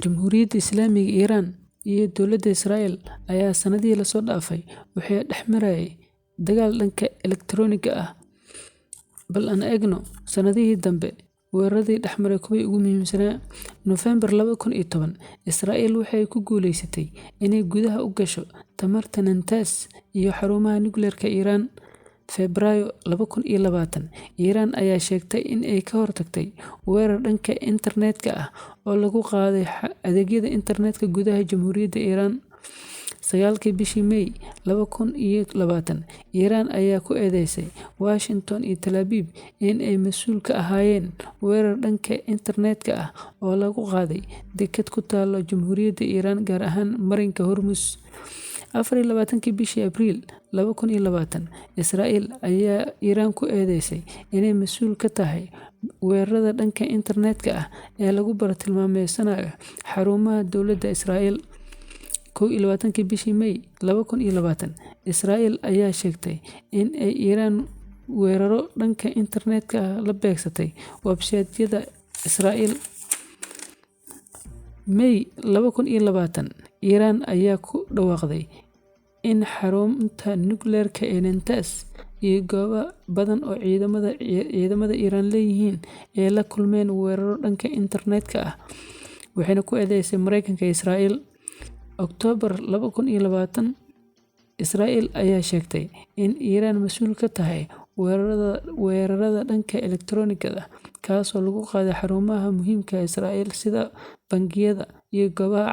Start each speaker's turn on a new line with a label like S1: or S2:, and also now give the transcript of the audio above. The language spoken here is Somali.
S1: Jamhuuriyadda Islaamiga Iiraan iyo dowladda Israa'iil ayaa sanadihii la soo dhaafay waxay dhex marayay dagaal dhanka elektaroonigga ah. Bal aan eegno sanadihii dambe weeraradii dhexmaray kuwii ugu muhiimsanaa. Noofembar 2010, Israa'iil waxay ku guuleysatay inay gudaha u gasho tamarta Natanz iyo xarumaha nukleerka Iiraan. Febraayo 2020, Iiraan ayaa sheegtay in ay ka hortagtay weerar dhanka internetka ah oo lagu qaaday adeegyada internetka gudaha Jamhuuriyadda Iiraan. 9 bishii May 2020, Iiraan ayaa ku eedeysay Washington iyo Tel Aviv in ay mas'uul ka ahaayeen weerar dhanka internetka ah oo lagu qaaday dekad ku taalla Jamhuuriyadda Iiraan, gaar ahaan marinka Hormuz. 24 bishii Abriil 2020, Israa'iil ayaa Iiraan ku eedeysay inay mas'uul ka tahay weerarada dhanka internetka ah ee lagu bartilmaameedsanayo xarumaha dowladda Israa'iil. 21 bishii May 2020, Israa'iil ayaa sheegtay in ay Iiraan weeraro dhanka internetka ah la beegsatay website-yada Israa'iil. May 2020, Iiraan ayaa ku dhawaaqday in xarunta nukleerka ee Natanz iyo goobo badan oo ciidamada Iiraan leeyihiin ay la kulmeen weeraro dhanka internetka ah, waxayna ku eedeysay Mareykanka iyo Israa'iil. Oktoobar 2020, Israa'iil ayaa sheegtay in Iiraan mas'uul ka tahay weerarada dhanka elektaroonigga ah kaasoo lagu qaaday xarumaha muhiimka ah ee Israa'iil sida bangiyada iyo goobaha